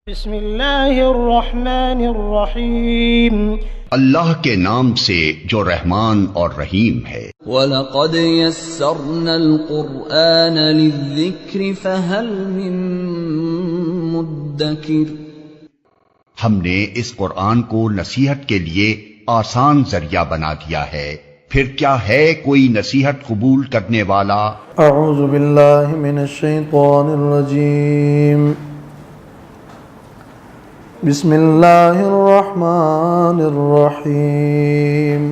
بسم اللہ الرحمن الرحیم اللہ کے نام سے جو رحمان اور رحیم ہے۔ وَلَقَدْ يَسَّرْنَا الْقُرْآنَ لِلذِّكْرِ فَهَلْ مِن مُدَّكِرٍ، ہم نے اس قرآن کو نصیحت کے لیے آسان ذریعہ بنا دیا ہے، پھر کیا ہے کوئی نصیحت قبول کرنے والا؟ اعوذ باللہ من الشیطان الرجیم، بسم اللہ الرحمن الرحیم۔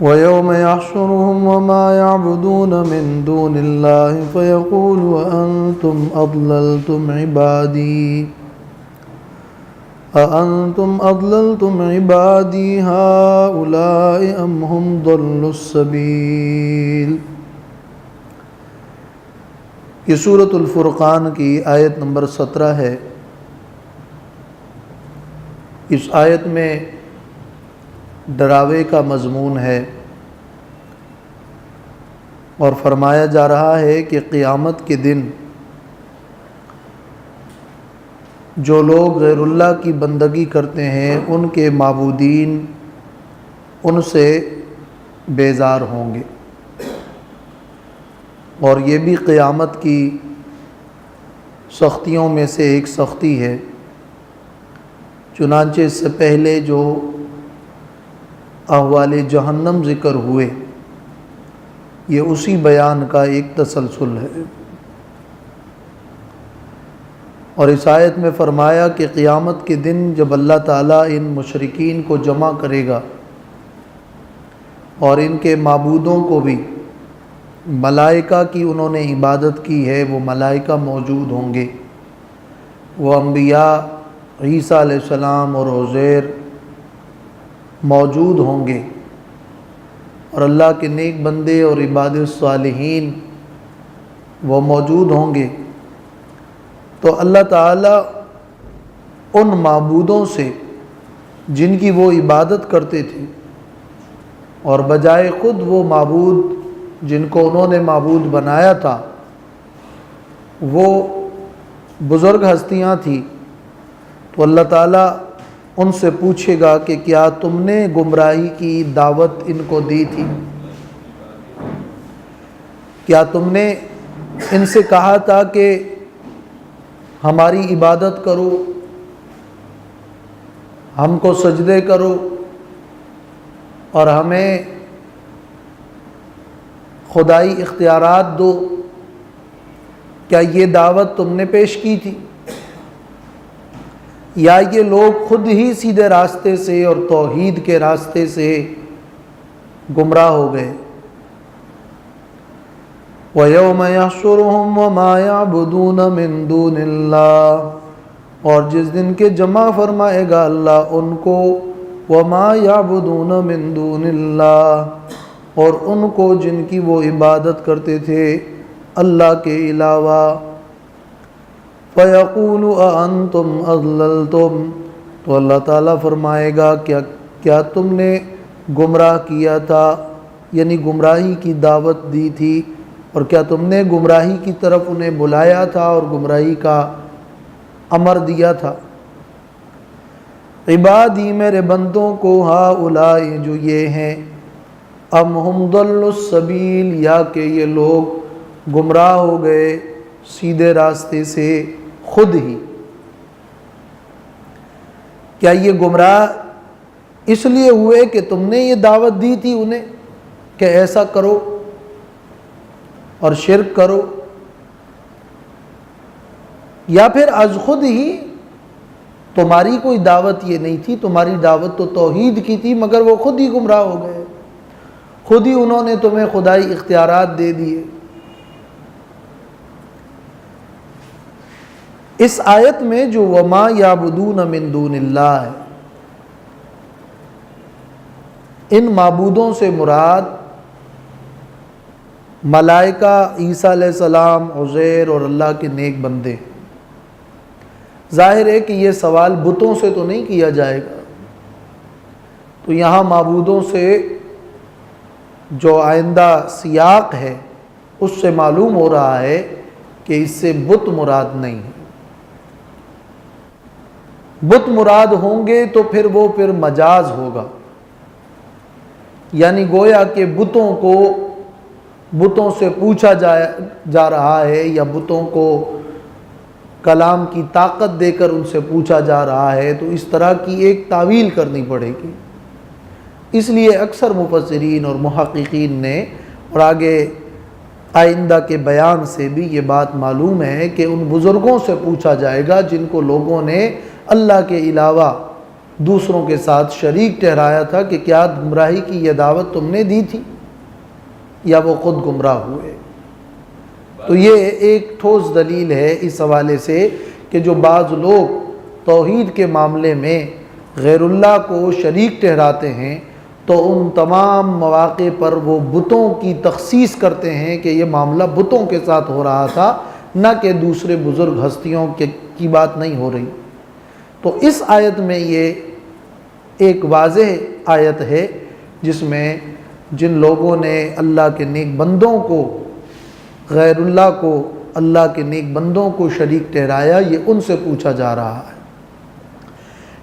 وَيَوْمَ يَحْشُرُهُمْ وَمَا يَعْبُدُونَ مِن دُونِ اللَّهِ فَيَقُولُ أَأَنْتُمْ أَضْلَلْتُمْ عِبَادِي هَؤُلَاءِ أَمْ هُمْ ضَلُّوا السَّبِيلَ۔ یہ سورۃ الفرقان کی آیت نمبر 17 ہے۔ اس آیت میں ڈراوے کا مضمون ہے اور فرمایا جا رہا ہے کہ قیامت کے دن جو لوگ غیر اللہ کی بندگی کرتے ہیں ان کے معبودین ان سے بیزار ہوں گے، اور یہ بھی قیامت کی سختیوں میں سے ایک سختی ہے۔ چنانچہ اس سے پہلے جو احوال جہنم ذکر ہوئے یہ اسی بیان کا ایک تسلسل ہے، اور اس آیت میں فرمایا کہ قیامت کے دن جب اللہ تعالیٰ ان مشرکین کو جمع کرے گا اور ان کے معبودوں کو بھی، ملائکہ کی انہوں نے عبادت کی ہے وہ ملائکہ موجود ہوں گے، وہ انبیاء عیسیٰ علیہ السلام اور عزیر موجود ہوں گے، اور اللہ کے نیک بندے اور عباد الصالحین وہ موجود ہوں گے۔ تو اللہ تعالیٰ ان معبودوں سے جن کی وہ عبادت کرتے تھے، اور بجائے خود وہ معبود جن کو انہوں نے معبود بنایا تھا وہ بزرگ ہستیاں تھیں، تو اللہ تعالیٰ ان سے پوچھے گا کہ کیا تم نے گمراہی کی دعوت ان کو دی تھی؟ کیا تم نے ان سے کہا تھا کہ ہماری عبادت کرو، ہم کو سجدے کرو اور ہمیں خدائی اختیارات دو؟ کیا یہ دعوت تم نے پیش کی تھی؟ یا یہ لوگ خود ہی سیدھے راستے سے اور توحید کے راستے سے گمراہ ہو گئے؟ وَيَوْمَ يَحْشُرُهُمْ وَمَا يَعْبُدُونَ مِن دُونِ اللَّهِ، اور جس دن کے جمع فرمائے گا اللہ ان کو، وَمَا يَعْبُدُونَ مِن دُونِ اللَّهِ، اور ان کو جن کی وہ عبادت کرتے تھے اللہ کے علاوہ، فَيَقُولُ أَأَنْتُمْ أَضْلَلْتُمْ، تو اللہ تعالیٰ فرمائے گا کیا تم نے گمراہ کیا تھا، یعنی گمراہی کی دعوت دی تھی، اور کیا تم نے گمراہی کی طرف انہیں بلایا تھا اور گمراہی کا امر دیا تھا؟ عبادی میرے بندوں کو، ہؤلاء جو یہ ہیں، ام ہم ضلوا السبیل، یا کہ یہ لوگ گمراہ ہو گئے سیدھے راستے سے خود ہی۔ کیا یہ گمراہ اس لیے ہوئے کہ تم نے یہ دعوت دی تھی انہیں کہ ایسا کرو اور شرک کرو، یا پھر از خود ہی تمہاری کوئی دعوت یہ نہیں تھی، تمہاری دعوت تو توحید کی تھی مگر وہ خود ہی گمراہ ہو گئے، خود ہی انہوں نے تمہیں خدائی اختیارات دے دیے؟ اس آیت میں جو وما یعبدون من دون اللہ ہے، ان معبودوں سے مراد ملائکہ، عیسیٰ علیہ السلام، عزیر اور اللہ کے نیک بندے۔ ظاہر ہے کہ یہ سوال بتوں سے تو نہیں کیا جائے گا، تو یہاں معبودوں سے جو آئندہ سیاق ہے اس سے معلوم ہو رہا ہے کہ اس سے بت مراد نہیں ہے۔ بت مراد ہوں گے تو پھر وہ مجاز ہوگا، یعنی گویا کہ بتوں سے پوچھا جا رہا ہے، یا بتوں کو کلام کی طاقت دے کر ان سے پوچھا جا رہا ہے، تو اس طرح کی ایک تعویل کرنی پڑے گی۔ اس لیے اکثر مفسرین اور محققین نے، اور آگے آئندہ کے بیان سے بھی یہ بات معلوم ہے کہ ان بزرگوں سے پوچھا جائے گا جن کو لوگوں نے اللہ کے علاوہ دوسروں کے ساتھ شریک ٹھہرایا تھا، کہ کیا گمراہی کی یہ دعوت تم نے دی تھی یا وہ خود گمراہ ہوئے۔ تو یہ ایک ٹھوس دلیل ہے اس حوالے سے کہ جو بعض لوگ توحید کے معاملے میں غیر اللہ کو شریک ٹھہراتے ہیں تو ان تمام مواقع پر وہ بتوں کی تخصیص کرتے ہیں کہ یہ معاملہ بتوں کے ساتھ ہو رہا تھا، نہ کہ دوسرے بزرگ ہستیوں کی بات نہیں ہو رہی۔ تو اس آیت میں یہ ایک واضح آیت ہے جس میں جن لوگوں نے اللہ کے نیک بندوں کو، غیر اللہ کو اللہ کے نیک بندوں کو شریک ٹھہرایا، یہ ان سے پوچھا جا رہا ہے۔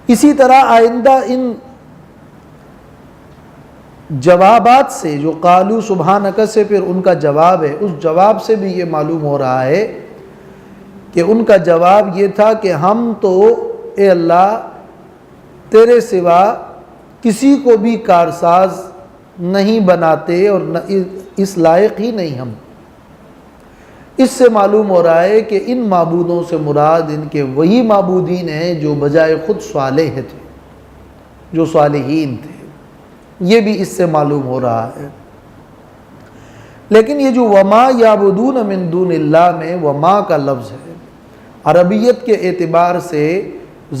اسی طرح آئندہ ان جوابات سے، جو قالو سبحانک سے پھر ان کا جواب ہے، اس جواب سے بھی یہ معلوم ہو رہا ہے کہ ان کا جواب یہ تھا کہ ہم تو اے اللہ تیرے سوا کسی کو بھی کارساز نہیں بناتے، اور اس لائق ہی نہیں ہم۔ اس سے معلوم ہو رہا ہے کہ ان معبودوں سے مراد ان کے وہی معبودین ہیں جو بجائے خود صالح تھے، جو صالحین تھے، یہ بھی اس سے معلوم ہو رہا ہے۔ لیکن یہ جو وما یعبدون من دون اللہ میں وما کا لفظ ہے، عربیت کے اعتبار سے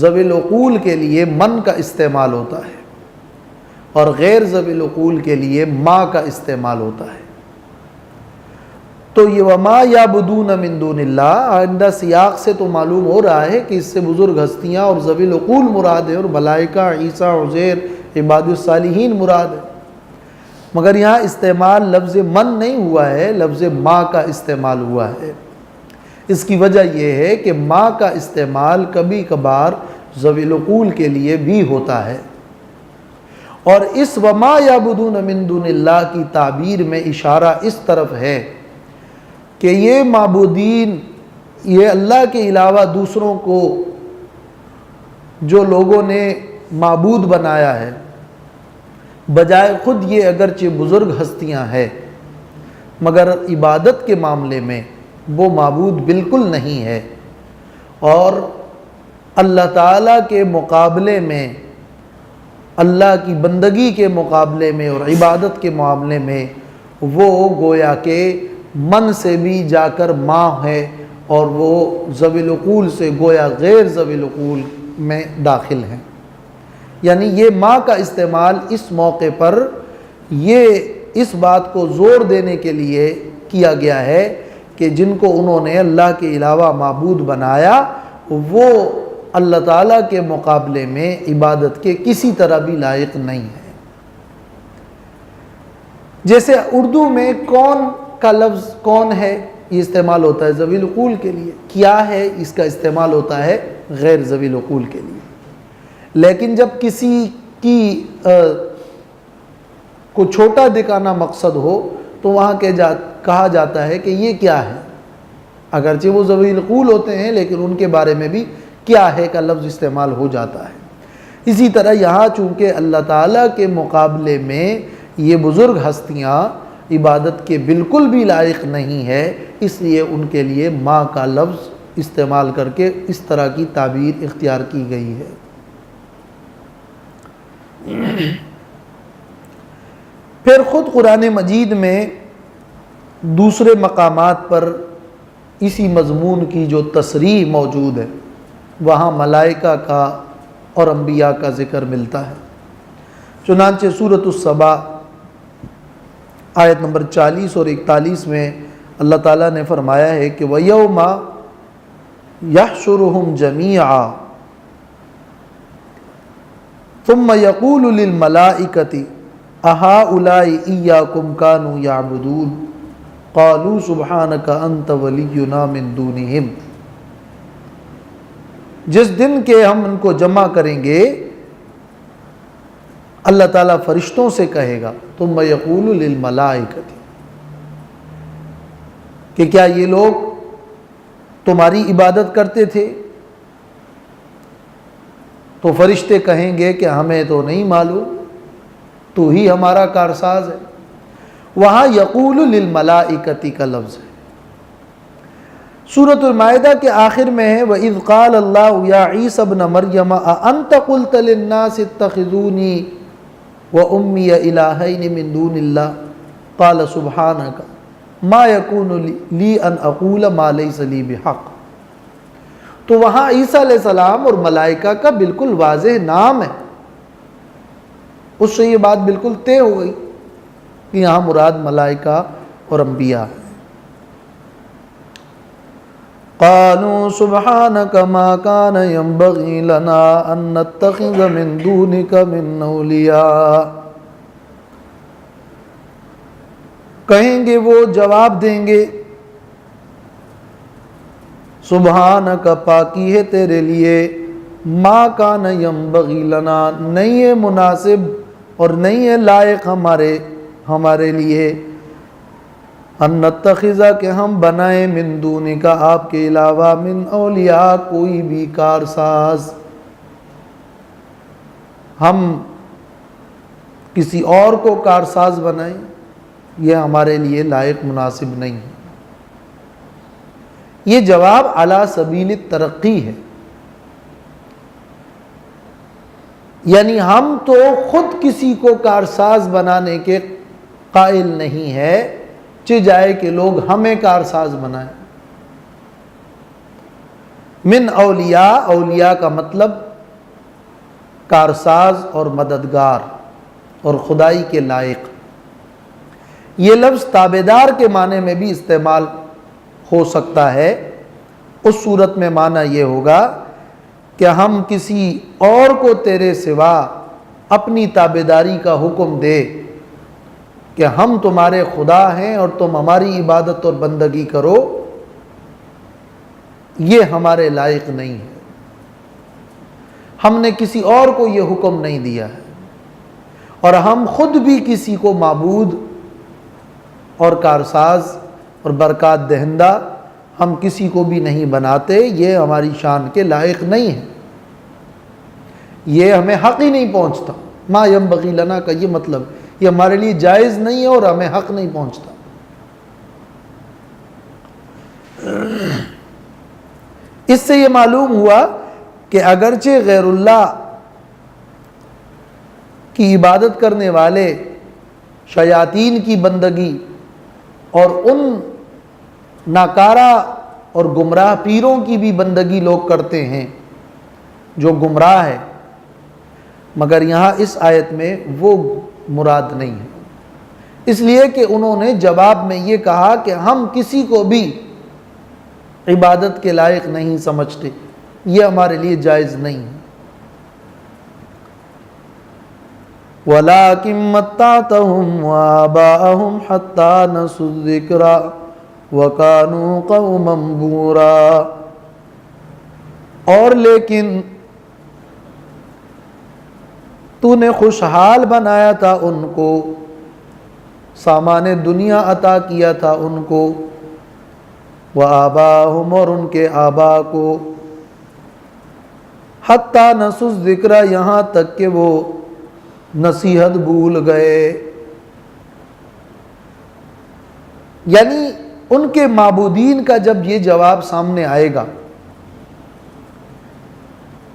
ذوی العقول کے لیے من کا استعمال ہوتا ہے، اور غیر ذوی العقول کے لیے ما کا استعمال ہوتا ہے۔ تو یہ وما یعبدون من دون اللہ آئندہ سیاق سے تو معلوم ہو رہا ہے کہ اس سے بزرگ ہستیاں اور ذوی العقول مراد ہے، اور ملائکہ، عیسیٰ، عزیر، عباد الصالحین مراد ہے، مگر یہاں استعمال لفظ من نہیں ہوا ہے، لفظ ما کا استعمال ہوا ہے۔ اس کی وجہ یہ ہے کہ ما کا استعمال کبھی کبھار ذوی العقول کے لیے بھی ہوتا ہے، اور اس وما یعبدون من دون اللہ کی تعبیر میں اشارہ اس طرف ہے کہ یہ معبودین، یہ اللہ کے علاوہ دوسروں کو جو لوگوں نے معبود بنایا ہے، بجائے خود یہ اگرچہ بزرگ ہستیاں ہیں، مگر عبادت کے معاملے میں وہ معبود بالکل نہیں ہے، اور اللہ تعالیٰ کے مقابلے میں، اللہ کی بندگی کے مقابلے میں اور عبادت کے معاملے میں وہ گویا کہ من سے بھی جا کر ماں ہے، اور وہ ذوی العقول سے گویا غیر ذوی العقول میں داخل ہیں۔ یعنی یہ ماں کا استعمال اس موقع پر یہ اس بات کو زور دینے کے لیے کیا گیا ہے کہ جن کو انہوں نے اللہ کے علاوہ معبود بنایا وہ اللہ تعالیٰ کے مقابلے میں عبادت کے کسی طرح بھی لائق نہیں ہے۔ جیسے اردو میں کون کا لفظ کون ہے یہ استعمال ہوتا ہے ذوی العقول کے لیے، کیا ہے اس کا استعمال ہوتا ہے غیر ذوی العقول کے لیے، لیکن جب کسی کی کو چھوٹا دکھانا مقصد ہو تو وہاں کہا جاتا ہے کہ یہ کیا ہے، اگرچہ وہ ذوی العقول ہوتے ہیں لیکن ان کے بارے میں بھی کیا ہے کا لفظ استعمال ہو جاتا ہے۔ اسی طرح یہاں چونکہ اللہ تعالیٰ کے مقابلے میں یہ بزرگ ہستیاں عبادت کے بالکل بھی لائق نہیں ہے، اس لیے ان کے لیے ماں کا لفظ استعمال کر کے اس طرح کی تعبیر اختیار کی گئی ہے۔ پھر خود قرآن مجید میں دوسرے مقامات پر اسی مضمون کی جو تصریح موجود ہے وہاں ملائکہ کا اور انبیاء کا ذکر ملتا ہے۔ چنانچہ سورۃ السبا آیت نمبر 40 اور 41 میں اللہ تعالیٰ نے فرمایا ہے کہ وَيَوْمَ يَحْشُرُهُمْ جَمِيعًا ثُمَّ يَقُولُ لِلْمَلَائِكَةِ أَهَؤُلَاءِ إِيَّاكُمْ كَانُوا يَعْبُدُونَ قَالُوا سُبْحَانَكَ أَنْتَ وَلِيُّنَا مِن دُونِهِمْ جس دن کے ہم ان کو جمع کریں گے اللہ تعالیٰ فرشتوں سے کہے گا ثم یقول للملائکۃ کہ کیا یہ لوگ تمہاری عبادت کرتے تھے؟ تو فرشتے کہیں گے کہ ہمیں تو نہیں معلوم، تو ہی ہمارا کارساز ہے۔ وہاں یقول للملائکۃ کا لفظ ہے۔ سورۃ المائدہ کے آخر میں ہے وَإِذْ قَالَ اللَّهُ يَا عِيسَى ابْنَ مَرْيَمَ أَأَنْتَ قُلْتَ لِلنَّاسِ اتَّخِذُونِي وَأُمِّيَ إِلَٰهَيْنِ مِن دُونِ اللَّهِ قَالَ سُبْحَانَكَ مَا يَكُونُ لِي أَنْ أَقُولَ مَا لَيْسَ لِي بِحَقٍّ۔ تو وہاں عیسیٰ علیہ السلام اور ملائکہ کا بالکل واضح نام ہے، اس سے یہ بات بالکل طے ہو گئی کہ یہاں مراد ملائکہ اور انبیاء ہیں۔ قالوا سبحانك ما كان ينبغي لنا ان نتخذ من دونك من اولیاء، کہیں گے وہ، جواب دیں گے سبحانک پاکی ہے تیرے لیے، ما کان ینبغی لنا نہیں ہے مناسب اور نہیں ہے لائق ہمارے لیے، ان نتخذہ کہ ہم بنائیں من دونک آپ کے علاوہ من اولیاء کوئی بھی کارساز، ہم کسی اور کو کارساز بنائیں، یہ ہمارے لیے لائق مناسب نہیں ہے۔ یہ جواب علی سبیل الترقی ہے، یعنی ہم تو خود کسی کو کارساز بنانے کے قائل نہیں ہے، چہ جائے کہ لوگ ہمیں کارساز بنائیں۔ من اولیاء، اولیاء کا مطلب کارساز اور مددگار اور خدائی کے لائق۔ یہ لفظ تابعدار کے معنی میں بھی استعمال ہو سکتا ہے، اس صورت میں معنی یہ ہوگا کہ ہم کسی اور کو تیرے سوا اپنی تابعداری کا حکم دے کہ ہم تمہارے خدا ہیں اور تم ہماری عبادت اور بندگی کرو، یہ ہمارے لائق نہیں ہے۔ ہم نے کسی اور کو یہ حکم نہیں دیا ہے، اور ہم خود بھی کسی کو معبود اور کارساز اور برکات دہندہ ہم کسی کو بھی نہیں بناتے، یہ ہماری شان کے لائق نہیں ہے، یہ ہمیں حق ہی نہیں پہنچتا۔ ما ینبغی لنا کا یہ مطلب، یہ ہمارے لیے جائز نہیں ہے اور ہمیں حق نہیں پہنچتا۔ اس سے یہ معلوم ہوا کہ اگرچہ غیر اللہ کی عبادت کرنے والے شیاطین کی بندگی اور ان ناکارہ اور گمراہ پیروں کی بھی بندگی لوگ کرتے ہیں جو گمراہ ہے، مگر یہاں اس آیت میں وہ مراد نہیں ہے، اس لیے کہ انہوں نے جواب میں یہ کہا کہ ہم کسی کو بھی عبادت کے لائق نہیں سمجھتے، یہ ہمارے لیے جائز نہیں ہے۔ وَلَٰكِن مَتَّعْتَهُمْ وَآبَاءَهُمْ حَتَّىٰ نَسُوا الذِّكْرَ وَكَانُوا قَوْمًا بُورًا، اور لیکن تو نے خوشحال بنایا تھا ان کو، سامان دنیا عطا کیا تھا ان کو، وآباءہم اور ان کے آبا کو، حتیٰ نسوا الذکر یہاں تک کہ وہ نصیحت بھول گئے، یعنی ان کے معبودین کا جب یہ جواب سامنے آئے گا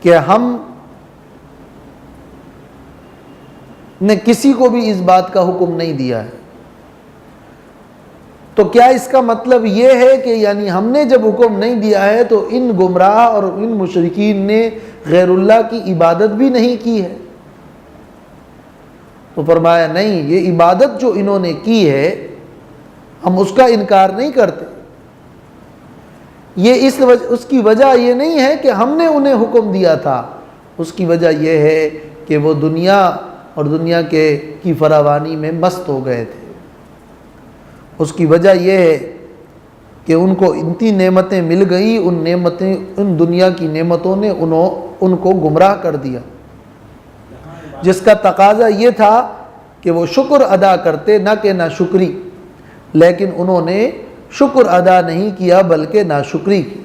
کہ ہم نے کسی کو بھی اس بات کا حکم نہیں دیا ہے، تو کیا اس کا مطلب یہ ہے کہ یعنی ہم نے جب حکم نہیں دیا ہے تو ان گمراہ اور ان مشرکین نے غیر اللہ کی عبادت بھی نہیں کی ہے؟ تو فرمایا نہیں، یہ عبادت جو انہوں نے کی ہے ہم اس کا انکار نہیں کرتے، یہ اس کی وجہ یہ نہیں ہے کہ ہم نے انہیں حکم دیا تھا، اس کی وجہ یہ ہے کہ وہ دنیا اور دنیا کی فراوانی میں مست ہو گئے تھے، اس کی وجہ یہ ہے کہ ان کو اتنی نعمتیں مل گئی، ان دنیا کی نعمتوں نے ان کو گمراہ کر دیا، جس کا تقاضا یہ تھا کہ وہ شکر ادا کرتے، نہ کہ ناشکری، لیکن انہوں نے شکر ادا نہیں کیا بلکہ ناشکری کی۔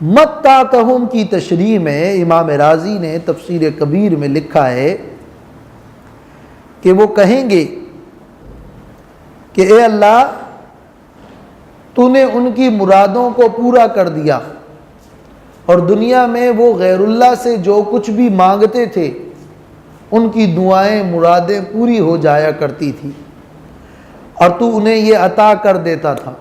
متعتہم کی تشریح میں امام رازی نے تفسیر کبیر میں لکھا ہے کہ وہ کہیں گے کہ اے اللہ، تو نے ان کی مرادوں کو پورا کر دیا، اور دنیا میں وہ غیر اللہ سے جو کچھ بھی مانگتے تھے ان کی دعائیں مرادیں پوری ہو جایا کرتی تھی، اور تو انہیں یہ عطا کر دیتا تھا،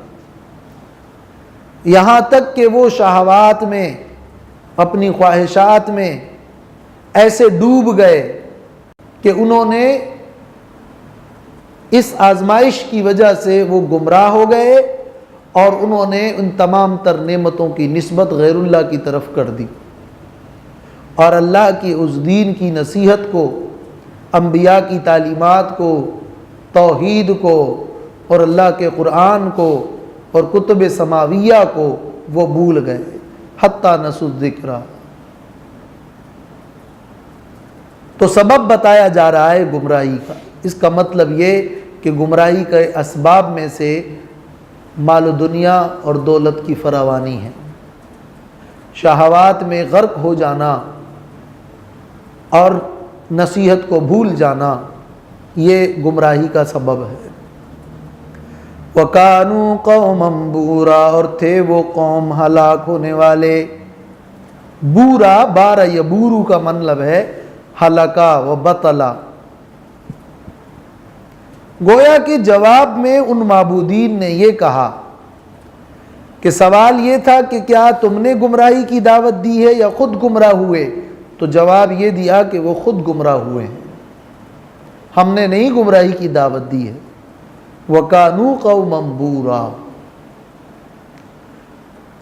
یہاں تک کہ وہ شہوات میں، اپنی خواہشات میں ایسے ڈوب گئے کہ انہوں نے اس آزمائش کی وجہ سے وہ گمراہ ہو گئے، اور انہوں نے ان تمام تر نعمتوں کی نسبت غیر اللہ کی طرف کر دی، اور اللہ کی اس دین کی نصیحت کو، انبیاء کی تعلیمات کو، توحید کو، اور اللہ کے قرآن کو اور کتب سماویہ کو وہ بھول گئے، حتیٰ نسوا الذکر۔ تو سبب بتایا جا رہا ہے گمراہی کا۔ اس کا مطلب یہ کہ گمراہی کے اسباب میں سے مال و دنیا اور دولت کی فراوانی ہے، شہوات میں غرق ہو جانا اور نصیحت کو بھول جانا، یہ گمراہی کا سبب ہے۔ وَكَانُوا قَوْمًا بُورًا، اور تھے وہ قوم ہلاک ہونے والے۔ بورا، بارہ یبورو کا مطلب ہے ہلاکا و بطلا۔ گویا کہ جواب میں ان معبودین نے یہ کہا کہ سوال یہ تھا کہ کیا تم نے گمراہی کی دعوت دی ہے یا خود گمراہ ہوئے؟ تو جواب یہ دیا کہ وہ خود گمراہ ہوئے ہیں، ہم نے نہیں گمراہی کی دعوت دی ہے۔ وَكَانُوا قَوْمًا بُورًا،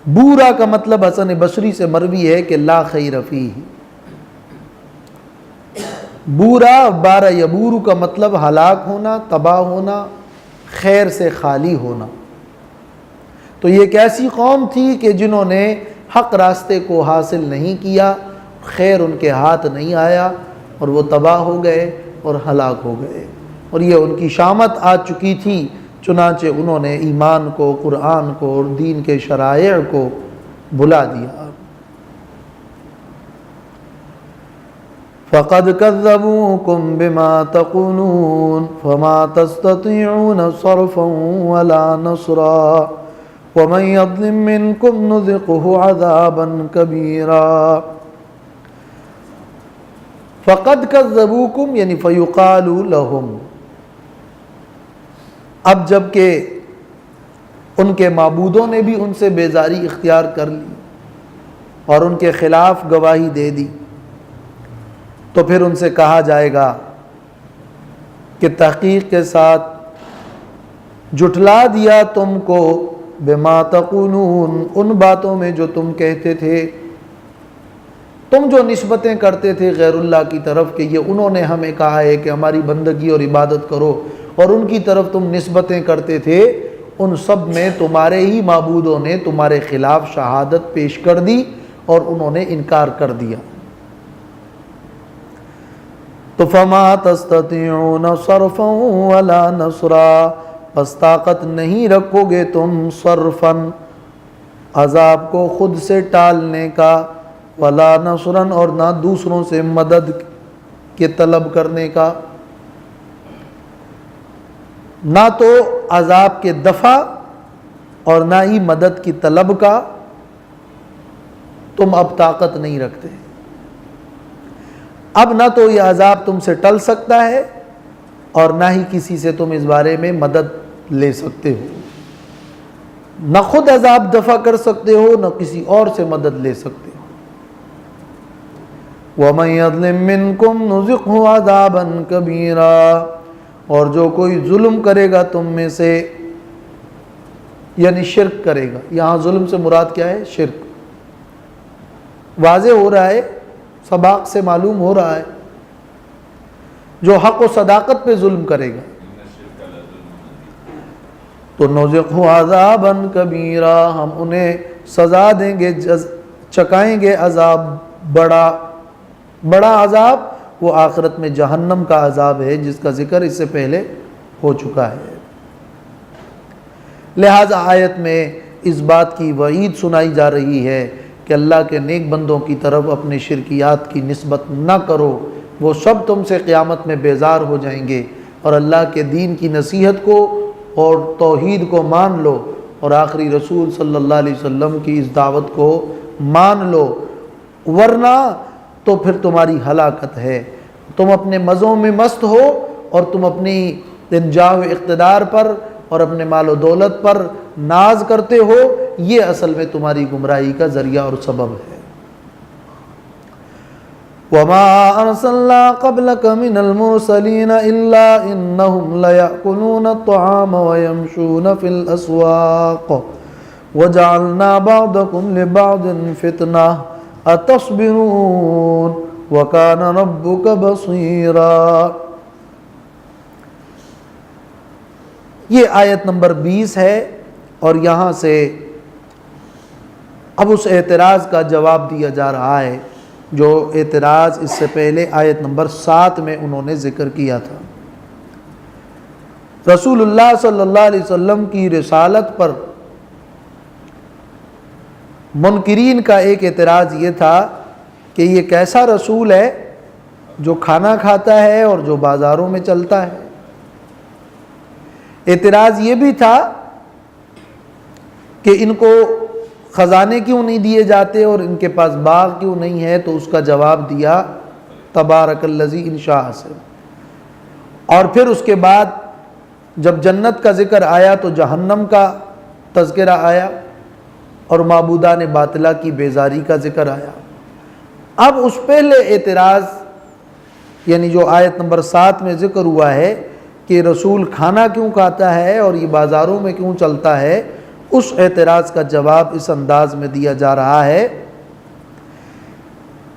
بورا کا مطلب حسن بصری سے مروی ہے کہ لا خیر فیہ۔ بورا، بارہ یبورو کا مطلب ہلاک ہونا، تباہ ہونا، خیر سے خالی ہونا۔ تو یہ ایک ایسی قوم تھی کہ جنہوں نے حق راستے کو حاصل نہیں کیا، خیر ان کے ہاتھ نہیں آیا، اور وہ تباہ ہو گئے اور ہلاک ہو گئے، اور یہ ان کی شامت آ چکی تھی، چنانچہ انہوں نے ایمان کو، قرآن کو اور دین کے شرائع کو بھلا دیا۔ فَقَدْ كَذَّبُوكُمْ بِمَا تَقُولُونَ فَمَا تَسْتَطِيعُونَ صَرْفًا وَلَا نَصْرًا وَمَنْ يَظْلِم مِّنكُمْ نُذِقْهُ عَذَابًا كَبِيرًا۔ فَقَدْ كَذَّبُوكُمْ یعنی فَيُقَالُ لَهُمْ، اب جب کہ ان کے معبودوں نے بھی ان سے بیزاری اختیار کر لی اور ان کے خلاف گواہی دے دی، تو پھر ان سے کہا جائے گا کہ تحقیق کے ساتھ جھٹلا دیا تم کو بما تقولون، ان باتوں میں جو تم کہتے تھے، تم جو نسبتیں کرتے تھے غیر اللہ کی طرف کہ یہ انہوں نے ہمیں کہا ہے کہ ہماری بندگی اور عبادت کرو، اور ان کی طرف تم نسبتیں کرتے تھے، ان سب میں تمہارے ہی معبودوں نے تمہارے خلاف شہادت پیش کر دی اور انہوں نے انکار کر دیا۔ تو فما تستطيعون صرفا ولا نصرا، پس طاقت نہیں رکھو گے تم صرفا، عذاب کو خود سے ٹالنے کا، ولا نصرا اور نہ دوسروں سے مدد کے طلب کرنے کا، نہ تو عذاب کے دفع اور نہ ہی مدد کی طلب کا تم اب طاقت نہیں رکھتے۔ اب نہ تو یہ عذاب تم سے ٹل سکتا ہے اور نہ ہی کسی سے تم اس بارے میں مدد لے سکتے ہو، نہ خود عذاب دفع کر سکتے ہو نہ کسی اور سے مدد لے سکتے ہو۔ وَمَن يَظْلِم مِّنكُمْ نُذِقْهُ عَذَابًا كَبِيرًا، اور جو کوئی ظلم کرے گا تم میں سے، یعنی شرک کرے گا، یہاں ظلم سے مراد کیا ہے؟ شرک۔ واضح ہو رہا ہے، سباق سے معلوم ہو رہا ہے، جو حق و صداقت پہ ظلم کرے گا، تو نذقہ عذابا کبیرا، ہم انہیں سزا دیں گے، چکائیں گے عذاب بڑا عذاب، وہ آخرت میں جہنم کا عذاب ہے جس کا ذکر اس سے پہلے ہو چکا ہے۔ لہذا آیت میں اس بات کی وعید سنائی جا رہی ہے کہ اللہ کے نیک بندوں کی طرف اپنے شرکیات کی نسبت نہ کرو، وہ سب تم سے قیامت میں بیزار ہو جائیں گے، اور اللہ کے دین کی نصیحت کو اور توحید کو مان لو، اور آخری رسول صلی اللہ علیہ وسلم کی اس دعوت کو مان لو، ورنہ تو پھر تمہاری ہلاکت ہے۔ تم اپنے مزوں میں مست ہو اور تم اپنی انجاہ و اقتدار پر اور اپنے مال و دولت پر ناز کرتے ہو، یہ اصل میں تمہاری گمراہی کا ذریعہ اور سبب ہے۔ وَمَا أَرْسَلْنَا قَبْلَكَ مِنَ الْمُرْسَلِينَ إِلَّا إِنَّهُمْ لَيَأْكُلُونَ الطَّعَامَ وَيَمْشُونَ فِي الْأَسْوَاقِ وَجَعَلْنَا بَعْضَكُمْ لِبَعْضٍ فِتْنَةً أَتَصْبِرُونَ وَكَانَ رَبُّكَ بَصِيرًا۔ یہ آیت نمبر 20 ہے، اور یہاں سے اب اس اعتراض کا جواب دیا جا رہا ہے جو اعتراض اس سے پہلے آیت نمبر 7 میں انہوں نے ذکر کیا تھا۔ رسول اللہ صلی اللہ علیہ وسلم کی رسالت پر منکرین کا ایک اعتراض یہ تھا کہ یہ کیسا رسول ہے جو کھانا کھاتا ہے اور جو بازاروں میں چلتا ہے۔ اعتراض یہ بھی تھا کہ ان کو خزانے کیوں نہیں دیے جاتے اور ان کے پاس باغ کیوں نہیں ہے، تو اس کا جواب دیا تبارک الذی ان شاء سے۔ اور پھر اس کے بعد جب جنت کا ذکر آیا تو جہنم کا تذکرہ آیا اور معبودان باطلہ کی بیزاری کا ذکر آیا۔ اب اس پہلے اعتراض یعنی جو آیت نمبر 7 میں ذکر ہوا ہے کہ رسول کھانا کیوں کھاتا ہے اور یہ بازاروں میں کیوں چلتا ہے، اس اعتراض کا جواب اس انداز میں دیا جا رہا ہے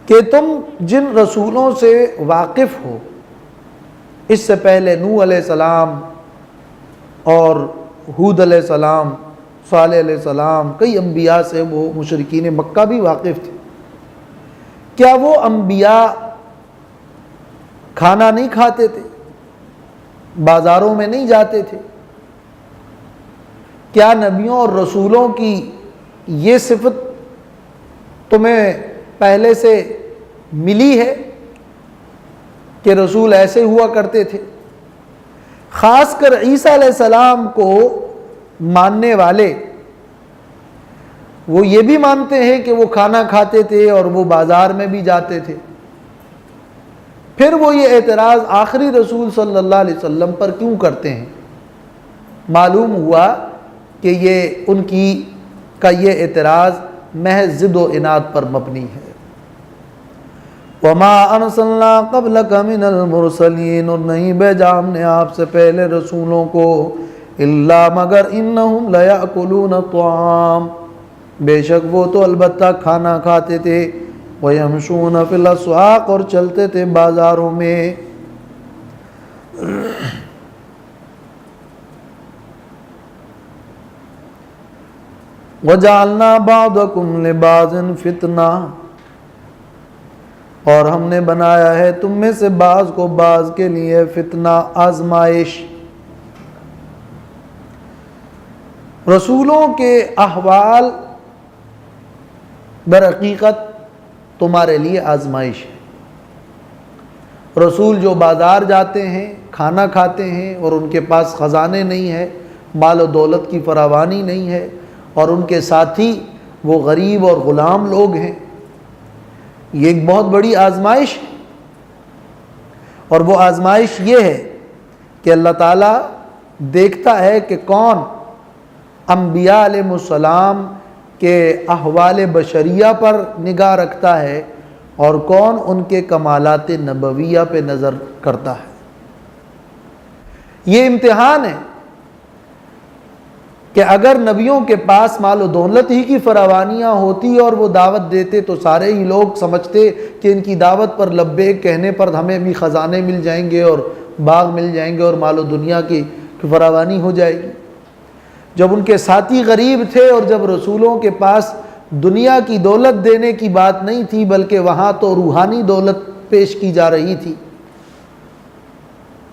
کہ تم جن رسولوں سے واقف ہو، اس سے پہلے نوح علیہ السلام اور ہود علیہ السلام، صالح علیہ السلام، کئی انبیاء سے وہ مشرکین مکہ بھی واقف تھے، کیا وہ انبیاء کھانا نہیں کھاتے تھے، بازاروں میں نہیں جاتے تھے؟ کیا نبیوں اور رسولوں کی یہ صفت تمہیں پہلے سے ملی ہے کہ رسول ایسے ہوا کرتے تھے؟ خاص کر عیسیٰ علیہ السلام کو ماننے والے وہ یہ بھی مانتے ہیں کہ وہ کھانا کھاتے تھے اور وہ بازار میں بھی جاتے تھے، پھر وہ یہ اعتراض آخری رسول صلی اللہ علیہ وسلم پر کیوں کرتے ہیں؟ معلوم ہوا کہ یہ ان کا یہ اعتراض محض ضد و عناد پر مبنی ہے۔ وَمَا أَرْسَلْنَا قَبْلَكَ مِنَ الْمُرْسَلِينَ، اور نہیں بھیجا ہم نے آپ سے پہلے رسولوں کو، إِلَّا مگر إِنَّهُمْ لَيَأْكُلُونَ الطَّعَامَ، بے شک وہ تو البتہ کھانا کھاتے تھے، وَيَمْشُونَ فِي الْأَسْوَاقِ، اور چلتے تھے بازاروں میں۔ وَجَعَلْنَا بَعْضَكُمْ لِبَعْضٍ فِتْنَةً، اور ہم نے بنایا ہے تم میں سے بعض کو بعض کے لیے فتنہ، آزمائش۔ رسولوں کے احوال در حقیقت تمہارے لیے آزمائش ہے۔ رسول جو بازار جاتے ہیں، کھانا کھاتے ہیں اور ان کے پاس خزانے نہیں ہے، مال و دولت کی فراوانی نہیں ہے، اور ان کے ساتھی وہ غریب اور غلام لوگ ہیں، یہ ایک بہت بڑی آزمائش ہے۔ اور وہ آزمائش یہ ہے کہ اللہ تعالیٰ دیکھتا ہے کہ کون انبیاء علیہ السلام کے احوال بشریہ پر نگاہ رکھتا ہے اور کون ان کے کمالات نبویہ پہ نظر کرتا ہے۔ یہ امتحان ہے کہ اگر نبیوں کے پاس مال و دولت ہی کی فراوانیاں ہوتی اور وہ دعوت دیتے تو سارے ہی لوگ سمجھتے کہ ان کی دعوت پر لبیک کہنے پر ہمیں بھی خزانے مل جائیں گے اور باغ مل جائیں گے اور مال و دنیا کی فراوانی ہو جائے گی۔ جب ان کے ساتھی غریب تھے اور جب رسولوں کے پاس دنیا کی دولت دینے کی بات نہیں تھی بلکہ وہاں تو روحانی دولت پیش کی جا رہی تھی،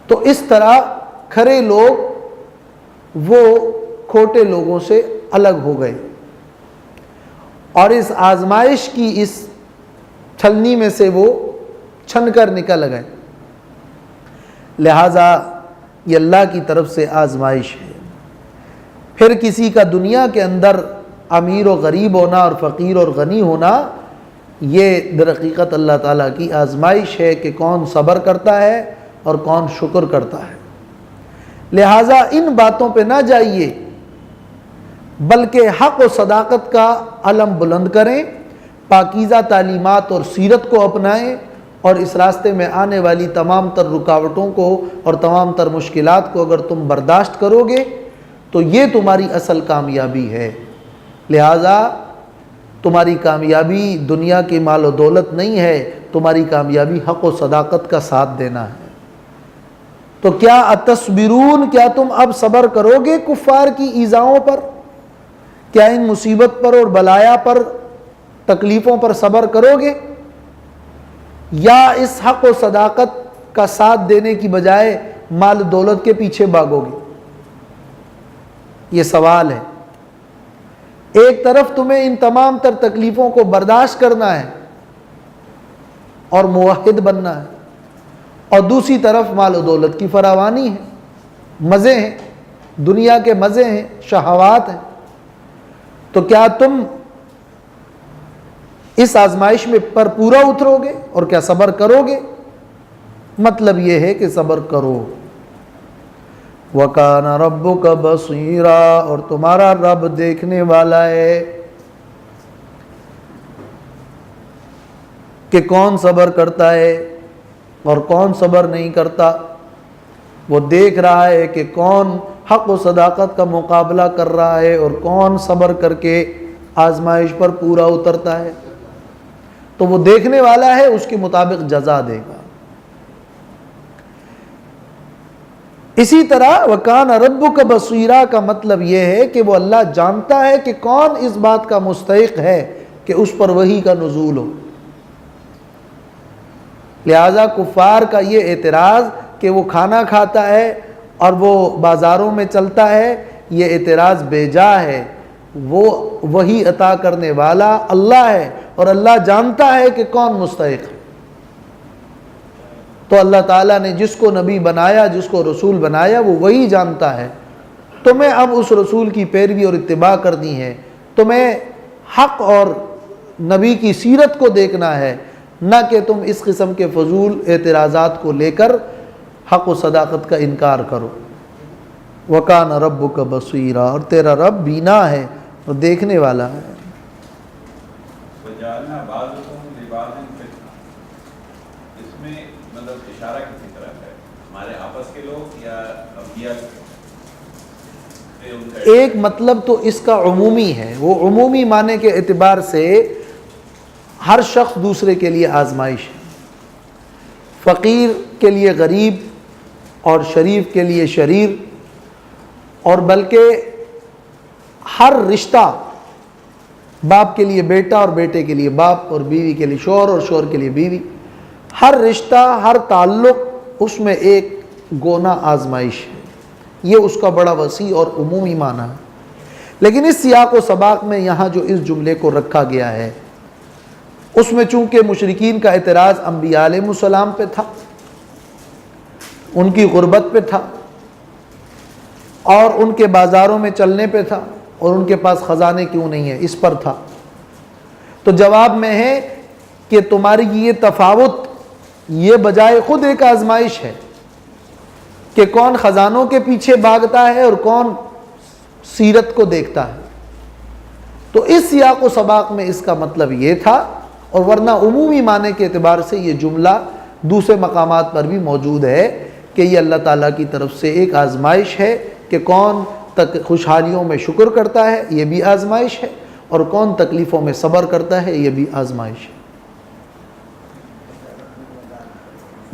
تو اس طرح کھرے لوگ وہ کھوٹے لوگوں سے الگ ہو گئے اور اس آزمائش کی اس چھلنی میں سے وہ چھن کر نکل گئے۔ لہٰذا یہ اللہ کی طرف سے آزمائش ہے۔ پھر کسی کا دنیا کے اندر امیر و غریب ہونا اور فقیر اور غنی ہونا، یہ در حقیقت اللہ تعالیٰ کی آزمائش ہے کہ کون صبر کرتا ہے اور کون شکر کرتا ہے۔ لہٰذا ان باتوں پہ نہ جائیے بلکہ حق و صداقت کا علم بلند کریں، پاکیزہ تعلیمات اور سیرت کو اپنائیں، اور اس راستے میں آنے والی تمام تر رکاوٹوں کو اور تمام تر مشکلات کو اگر تم برداشت کرو گے تو یہ تمہاری اصل کامیابی ہے۔ لہٰذا تمہاری کامیابی دنیا کی مال و دولت نہیں ہے، تمہاری کامیابی حق و صداقت کا ساتھ دینا ہے۔ تو کیا اتصبرون، کیا تم اب صبر کرو گے کفار کی ایذاؤں پر؟ کیا ان مصیبت پر اور بلایا پر، تکلیفوں پر صبر کرو گے، یا اس حق و صداقت کا ساتھ دینے کی بجائے مال دولت کے پیچھے بھاگو گے؟ یہ سوال ہے۔ ایک طرف تمہیں ان تمام تر تکلیفوں کو برداشت کرنا ہے اور موحد بننا ہے، اور دوسری طرف مال و دولت کی فراوانی ہے، مزے ہیں، دنیا کے مزے ہیں، شہوات ہیں۔ تو کیا تم اس آزمائش میں پر پورا اترو گے اور کیا صبر کرو گے؟ مطلب یہ ہے کہ صبر کرو۔ وَكَانَ رَبُّكَ بَصِيرًا، اور تمہارا رب دیکھنے والا ہے کہ کون صبر کرتا ہے اور کون صبر نہیں کرتا۔ وہ دیکھ رہا ہے کہ کون حق و صداقت کا مقابلہ کر رہا ہے اور کون صبر کر کے آزمائش پر پورا اترتا ہے۔ تو وہ دیکھنے والا ہے، اس کے مطابق جزا دے گا۔ اسی طرح وَكَانَ رَبُّكَ بَصِيرًا کا مطلب یہ ہے کہ وہ اللہ جانتا ہے کہ کون اس بات کا مستحق ہے کہ اس پر وحی کا نزول ہو۔ لہذا کفار کا یہ اعتراض کہ وہ کھانا کھاتا ہے اور وہ بازاروں میں چلتا ہے، یہ اعتراض بے جا ہے۔ وہ وحی عطا کرنے والا اللہ ہے اور اللہ جانتا ہے کہ کون مستحق ہے۔ تو اللہ تعالیٰ نے جس کو نبی بنایا، جس کو رسول بنایا، وہ وہی جانتا ہے۔ تمہیں اب اس رسول کی پیروی اور اتباع کرنی ہے، تمہیں حق اور نبی کی سیرت کو دیکھنا ہے، نہ کہ تم اس قسم کے فضول اعتراضات کو لے کر حق و صداقت کا انکار کرو۔ وَكَانَ رَبُّكَ بَصِيرًا، اور تیرا رب بینا ہے اور دیکھنے والا ہے۔ وَجَعَلْنَا بَعْضَكُمْ لِبَعْضٍ فِتْنَةً، اس میں مطلب اشارہ کسی طرف ہے، ہمارے آپس کے لوگ یا انبیاء کے؟ ایک مطلب تو اس کا عمومی ہے، وہ عمومی معنی کے اعتبار سے ہر شخص دوسرے کے لیے آزمائش ہے۔ فقیر کے لیے غریب اور شریف کے لیے شریر، اور بلکہ ہر رشتہ، باپ کے لیے بیٹا اور بیٹے کے لیے باپ، اور بیوی کے لیے شوہر اور شوہر کے لیے بیوی، ہر رشتہ، ہر تعلق، اس میں ایک گونا آزمائش ہے۔ یہ اس کا بڑا وسیع اور عمومی معنی ہے۔ لیکن اس سیاق و سباق میں یہاں جو اس جملے کو رکھا گیا ہے، اس میں چونکہ مشرکین کا اعتراض انبیاء علیہ السلام پہ تھا، ان کی غربت پہ تھا، اور ان کے بازاروں میں چلنے پہ تھا، اور ان کے پاس خزانے کیوں نہیں ہیں، اس پر تھا۔ تو جواب میں ہے کہ تمہاری یہ تفاوت، یہ بجائے خود ایک آزمائش ہے کہ کون خزانوں کے پیچھے بھاگتا ہے اور کون سیرت کو دیکھتا ہے۔ تو اس سیاق و سباق میں اس کا مطلب یہ تھا، اور ورنہ عمومی معنی کے اعتبار سے یہ جملہ دوسرے مقامات پر بھی موجود ہے کہ یہ اللہ تعالیٰ کی طرف سے ایک آزمائش ہے کہ کون خوشحالیوں میں شکر کرتا ہے، یہ بھی آزمائش ہے، اور کون تکلیفوں میں صبر کرتا ہے، یہ بھی آزمائش ہے۔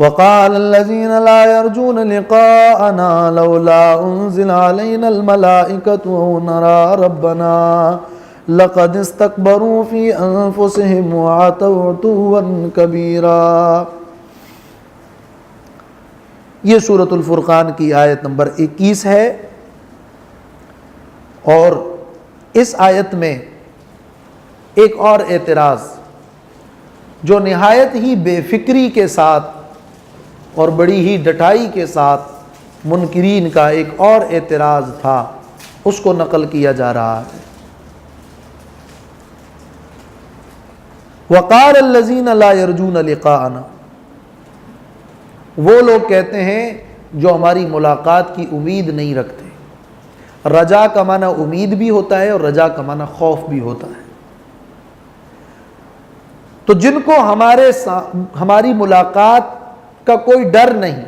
وقال الذين لا يرجون لقاءنا لولا انزل علينا الملائكة او نرى ربنا لقد استكبروا في انفسهم وعتوا عتوا كبيرا۔ یہ سورۃ الفرقان کی آیت نمبر 21 ہے، اور اس آیت میں ایک اور اعتراض جو نہایت ہی بے فکری کے ساتھ اور بڑی ہی ڈٹائی کے ساتھ منکرین کا ایک اور اعتراض تھا، اس کو نقل کیا جا رہا ہے۔ وقال الذین لا یرجون لقاءنا، وہ لوگ کہتے ہیں جو ہماری ملاقات کی امید نہیں رکھتے۔ رجا کا معنی امید بھی ہوتا ہے اور رجا کا معنی خوف بھی ہوتا ہے۔ تو جن کو ہماری ملاقات کا کوئی ڈر نہیں،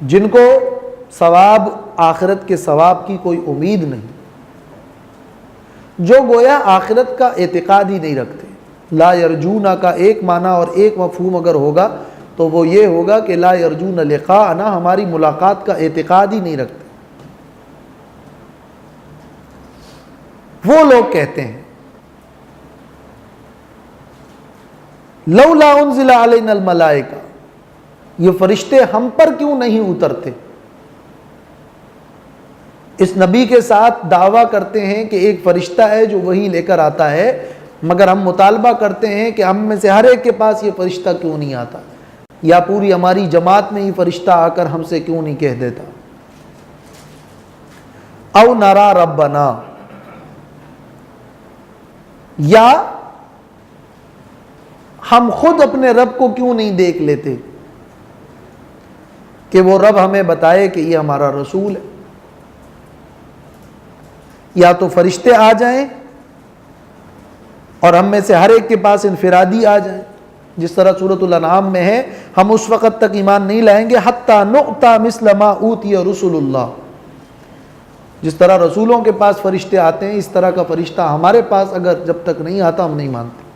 جن کو ثواب آخرت کے ثواب کی کوئی امید نہیں، جو گویا آخرت کا اعتقاد ہی نہیں رکھتے۔ لا یرجونا کا ایک معنی اور ایک مفہوم اگر ہوگا تو وہ یہ ہوگا کہ لا یرجون لقاءنا، ہماری ملاقات کا اعتقاد ہی نہیں رکھتے۔ وہ لوگ کہتے ہیں لولا انزل علینا الملائکہ، یہ فرشتے ہم پر کیوں نہیں اترتے؟ اس نبی کے ساتھ دعویٰ کرتے ہیں کہ ایک فرشتہ ہے جو وحی لے کر آتا ہے، مگر ہم مطالبہ کرتے ہیں کہ ہم میں سے ہر ایک کے پاس یہ فرشتہ کیوں نہیں آتا، یا پوری ہماری جماعت میں یہ فرشتہ آ کر ہم سے کیوں نہیں کہہ دیتا۔ او نرا ربنا، یا ہم خود اپنے رب کو کیوں نہیں دیکھ لیتے کہ وہ رب ہمیں بتائے کہ یہ ہمارا رسول ہے۔ یا تو فرشتے آ جائیں اور ہم میں سے ہر ایک کے پاس انفرادی آ جائیں، جس طرح سورۃ الانعام میں ہے، ہم اس وقت تک ایمان نہیں لائیں گے حتی نؤتی مثل ما اوتی رسول اللہ، جس طرح رسولوں کے پاس فرشتے آتے ہیں اس طرح کا فرشتہ ہمارے پاس اگر جب تک نہیں آتا ہم نہیں مانتے۔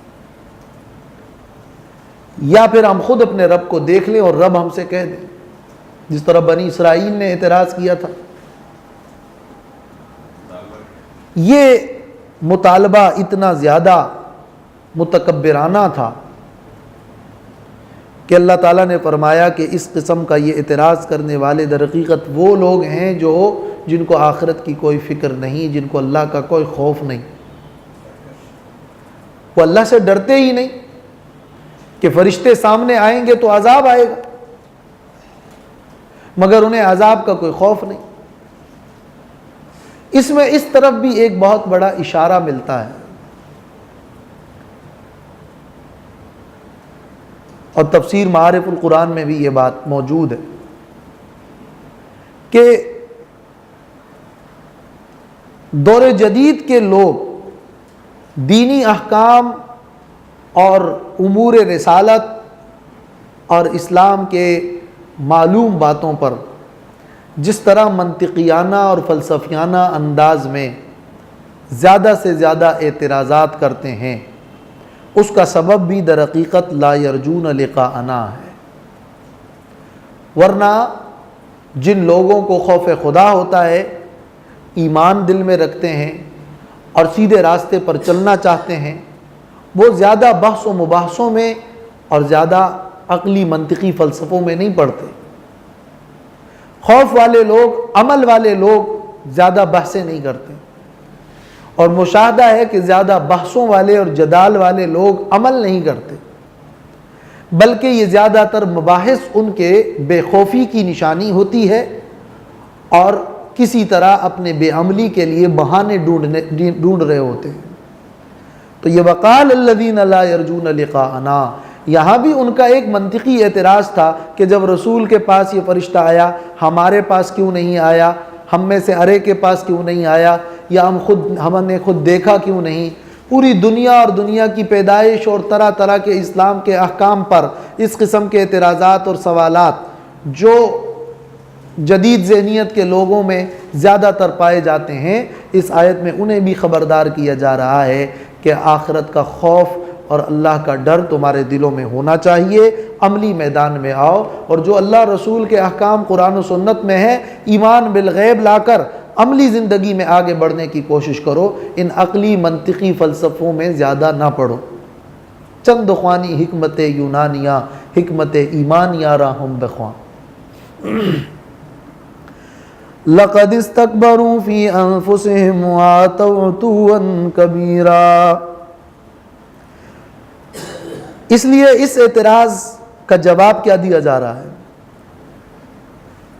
یا پھر ہم خود اپنے رب کو دیکھ لیں اور رب ہم سے کہہ دیں، جس طرح بنی اسرائیل نے اعتراض کیا تھا۔ یہ مطالبہ اتنا زیادہ متکبرانہ تھا کہ اللہ تعالیٰ نے فرمایا کہ اس قسم کا یہ اعتراض کرنے والے در حقیقت وہ لوگ ہیں جن کو آخرت کی کوئی فکر نہیں، جن کو اللہ کا کوئی خوف نہیں، وہ اللہ سے ڈرتے ہی نہیں کہ فرشتے سامنے آئیں گے تو عذاب آئے گا، مگر انہیں عذاب کا کوئی خوف نہیں۔ اس میں اس طرف بھی ایک بہت بڑا اشارہ ملتا ہے، اور تفسیر معارف القرآن میں بھی یہ بات موجود ہے کہ دور جدید کے لوگ دینی احکام اور امور رسالت اور اسلام کے معلوم باتوں پر جس طرح منطقیانہ اور فلسفیانہ انداز میں زیادہ سے زیادہ اعتراضات کرتے ہیں، اس کا سبب بھی در حقیقت لا یرجون لقاءنا ہے۔ ورنہ جن لوگوں کو خوف خدا ہوتا ہے، ایمان دل میں رکھتے ہیں اور سیدھے راستے پر چلنا چاہتے ہیں، وہ زیادہ بحث و مباحثوں میں اور زیادہ عقلی منطقی فلسفوں میں نہیں پڑتے۔ خوف والے لوگ، عمل والے لوگ زیادہ بحثیں نہیں کرتے، اور مشاہدہ ہے کہ زیادہ بحثوں والے اور جدال والے لوگ عمل نہیں کرتے، بلکہ یہ زیادہ تر مباحث ان کے بے خوفی کی نشانی ہوتی ہے، اور کسی طرح اپنے بے عملی کے لیے بہانے ڈھونڈ رہے ہوتے ہیں۔ تو یہ وقال الذین لا یرجون لقاءنا، یہاں بھی ان کا ایک منطقی اعتراض تھا کہ جب رسول کے پاس یہ فرشتہ آیا، ہمارے پاس کیوں نہیں آیا، ہم میں سے ہر ایک کے پاس کیوں نہیں آیا، یا ہم نے خود دیکھا کیوں نہیں۔ پوری دنیا اور دنیا کی پیدائش اور طرح طرح کے اسلام کے احکام پر اس قسم کے اعتراضات اور سوالات جو جدید ذہنیت کے لوگوں میں زیادہ تر پائے جاتے ہیں، اس آیت میں انہیں بھی خبردار کیا جا رہا ہے کہ آخرت کا خوف اور اللہ کا ڈر تمہارے دلوں میں ہونا چاہیے. عملی میدان میں آؤ اور جو اللہ رسول کے احکام قرآن و سنت میں ہے ایمان بالغیب لا کر عملی زندگی میں آگے بڑھنے کی کوشش کرو. ان عقلی منطقی فلسفوں میں زیادہ نہ پڑھو. چند خوانی حکمت یونانیہ حکمت ایمانیہ راہم بخواں. لقد استكبروا في انفسهم وعتوا عتوا كبيرا. اس لیے اس اعتراض کا جواب کیا دیا جا رہا ہے؟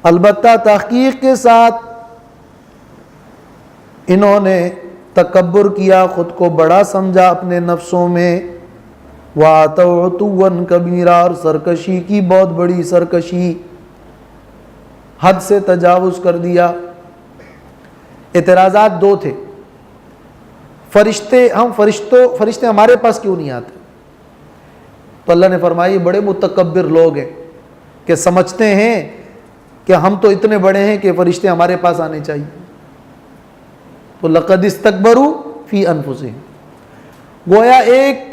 البتہ تحقیق کے ساتھ انہوں نے تکبر کیا، خود کو بڑا سمجھا اپنے نفسوں میں. وَعَتَوْا عُتُوًّا كَبِيرًا، اور سرکشی کی بہت بڑی سرکشی، حد سے تجاوز کر دیا. اعتراضات دو تھے. فرشتے ہمارے پاس کیوں نہیں آتے؟ تو اللہ نے فرمایا یہ بڑے متکبر لوگ ہیں کہ سمجھتے ہیں کہ ہم تو اتنے بڑے ہیں کہ فرشتے ہمارے پاس آنے چاہیے. تو لقد استکبروا فی انفسہم، گویا ایک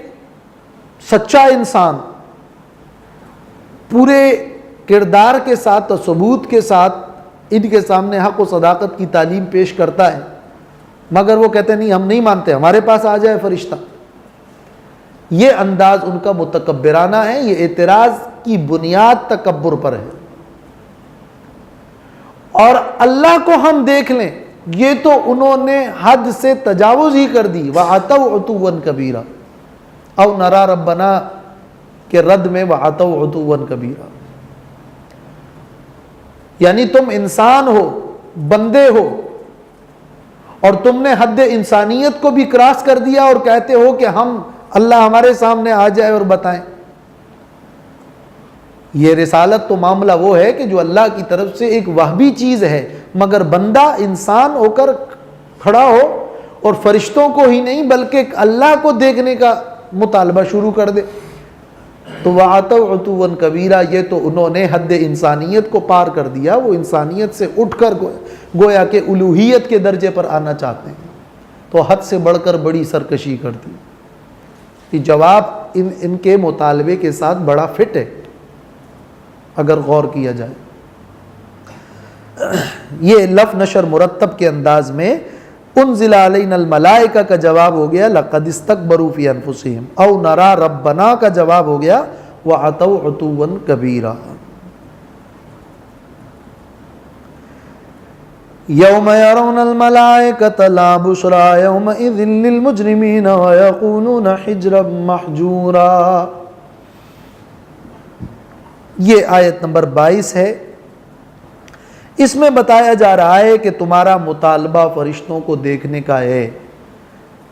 سچا انسان پورے کردار کے ساتھ اور ثبوت کے ساتھ ان کے سامنے حق و صداقت کی تعلیم پیش کرتا ہے، مگر وہ کہتے نہیں ہم نہیں مانتے، ہمارے پاس آ جائے فرشتہ. یہ انداز ان کا متکبرانہ ہے. یہ اعتراض کی بنیاد تکبر پر ہے. اور اللہ کو ہم دیکھ لیں، یہ تو انہوں نے حد سے تجاوز ہی کر دی. وَعَتَوْا عُتُوًّا كَبِيرًا، او نرا ربنا کے رد میں وَعَتَوْا عُتُوًّا كَبِيرًا. یعنی تم انسان ہو، بندے ہو، اور تم نے حد انسانیت کو بھی کراس کر دیا اور کہتے ہو کہ ہم اللہ ہمارے سامنے آ جائے اور بتائیں. یہ رسالت تو معاملہ وہ ہے کہ جو اللہ کی طرف سے ایک وہبی چیز ہے، مگر بندہ انسان ہو کر کھڑا ہو اور فرشتوں کو ہی نہیں بلکہ اللہ کو دیکھنے کا مطالبہ شروع کر دے. تو وَعَتَوْا عُتُوًّا كَبِيرًا، یہ تو انہوں نے حد انسانیت کو پار کر دیا. وہ انسانیت سے اٹھ کر گویا کہ الوہیت کے درجے پر آنا چاہتے ہیں، تو حد سے بڑھ کر بڑی سرکشی کر دی. یہ جواب ان کے مطالبے کے ساتھ بڑا فٹ ہے اگر غور کیا جائے. یہ لف نشر مرتب کے انداز میں انزل علینا الملائکہ کا جواب ہو گیا لقد استکبروا فی انفسہم، او نرا ربنا کا جواب ہو گیا وعتوا عتوا کبیرا. یوم یرون الملائکۃ لا بشری یومئذ للمجرمین ویقولون حجرا محجورا. یہ آیت نمبر 22 ہے. اس میں بتایا جا رہا ہے کہ تمہارا مطالبہ فرشتوں کو دیکھنے کا ہے،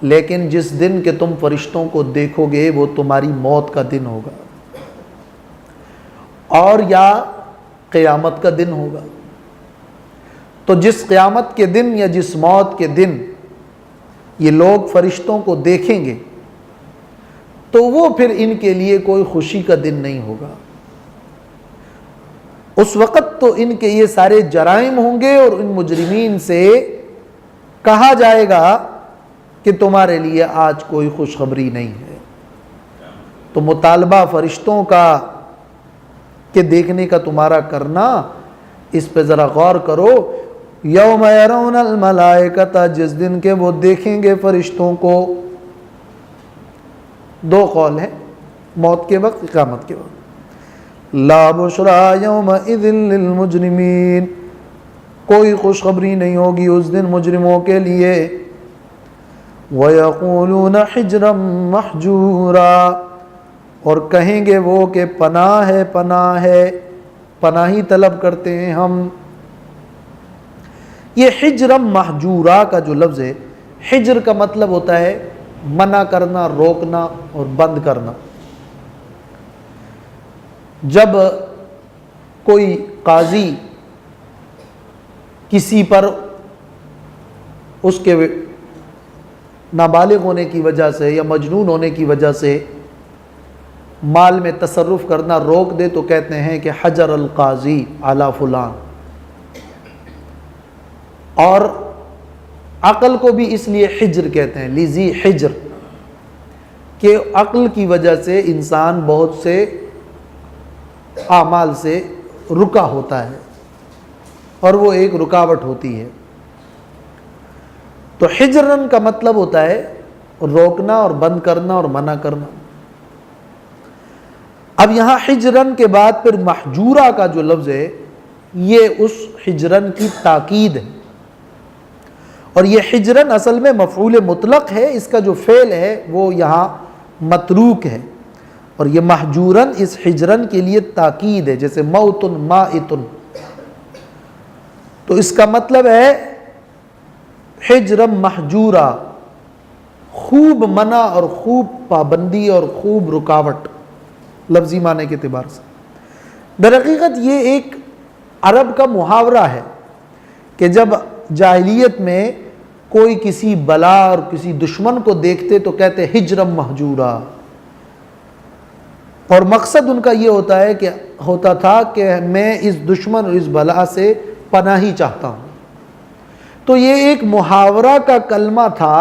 لیکن جس دن کہ تم فرشتوں کو دیکھو گے وہ تمہاری موت کا دن ہوگا، اور یا قیامت کا دن ہوگا. تو جس قیامت کے دن یا جس موت کے دن یہ لوگ فرشتوں کو دیکھیں گے تو وہ پھر ان کے لیے کوئی خوشی کا دن نہیں ہوگا. اس وقت تو ان کے یہ سارے جرائم ہوں گے اور ان مجرمین سے کہا جائے گا کہ تمہارے لیے آج کوئی خوشخبری نہیں ہے. تو مطالبہ فرشتوں کا کہ دیکھنے کا تمہارا کرنا، اس پہ ذرا غور کرو. یوم یرون الملائکۃ، جس دن کے وہ دیکھیں گے فرشتوں کو. دو قول ہیں، موت کے وقت، قیامت کے وقت. لا بشری یومئذ للمجرمین، کوئی خوشخبری نہیں ہوگی اس دن مجرموں کے لیے. وَيَقُولُونَ حِجْرًا مَحْجُورًا، اور کہیں گے وہ کہ پناہ ہے، پناہ ہے، پناہی طلب کرتے ہیں ہم. یہ حجرًا محجورا کا جو لفظ ہے، حجر کا مطلب ہوتا ہے منع کرنا، روکنا اور بند کرنا. جب کوئی قاضی کسی پر اس کے نابالغ ہونے کی وجہ سے یا مجنون ہونے کی وجہ سے مال میں تصرف کرنا روک دے تو کہتے ہیں کہ حجر القاضی علی فلان. اور عقل کو بھی اس لیے حجر کہتے ہیں، لذی حجر. کہ عقل کی وجہ سے انسان بہت سے اعمال سے رکا ہوتا ہے اور وہ ایک رکاوٹ ہوتی ہے. تو حجرن کا مطلب ہوتا ہے روکنا اور بند کرنا اور منع کرنا. اب یہاں حجرن کے بعد پھر محجورہ کا جو لفظ ہے یہ اس حجرن کی تاکید ہے، اور یہ حجرن اصل میں مفعول مطلق ہے، اس کا جو فعل ہے وہ یہاں متروک ہے، اور یہ محجورن اس حجرن کے لیے تاکید ہے، جیسے موتن مائتن. تو اس کا مطلب ہے حجرم محجورہ، خوب منع اور خوب پابندی اور خوب رکاوٹ، لفظی معنی کے اعتبار سے. در حقیقت یہ ایک عرب کا محاورہ ہے کہ جب جاہلیت میں کوئی کسی بلا اور کسی دشمن کو دیکھتے تو کہتے ہجرم محجورہ، اور مقصد ان کا یہ ہوتا تھا کہ میں اس دشمن اور اس بلا سے پناہی چاہتا ہوں. تو یہ ایک محاورہ کا کلمہ تھا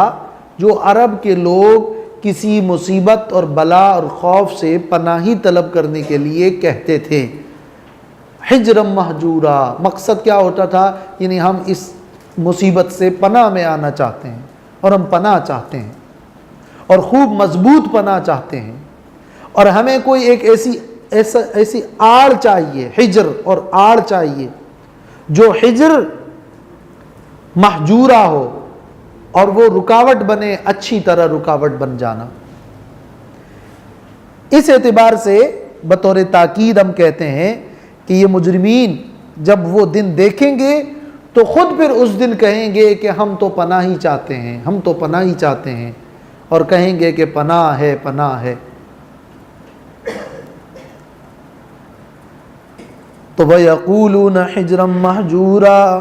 جو عرب کے لوگ کسی مصیبت اور بلا اور خوف سے پناہی طلب کرنے کے لیے کہتے تھے. حجرم محجورہ، مقصد کیا ہوتا تھا؟ یعنی ہم اس مصیبت سے پناہ میں آنا چاہتے ہیں، اور ہم پناہ چاہتے ہیں، اور خوب مضبوط پناہ چاہتے ہیں، اور ہمیں کوئی ایک ایسی آڑ چاہیے، حجر اور آڑ چاہیے جو حجر محجورہ ہو اور وہ رکاوٹ بنے، اچھی طرح رکاوٹ بن جانا. اس اعتبار سے بطور تاکید ہم کہتے ہیں کہ یہ مجرمین جب وہ دن دیکھیں گے تو خود پھر اس دن کہیں گے کہ ہم تو پناہ ہی چاہتے ہیں، ہم تو پناہ ہی چاہتے ہیں، اور کہیں گے کہ پناہ ہے، پناہ ہے. تو وَيَقُولُونَ حِجْرًا مَحْجُورًا،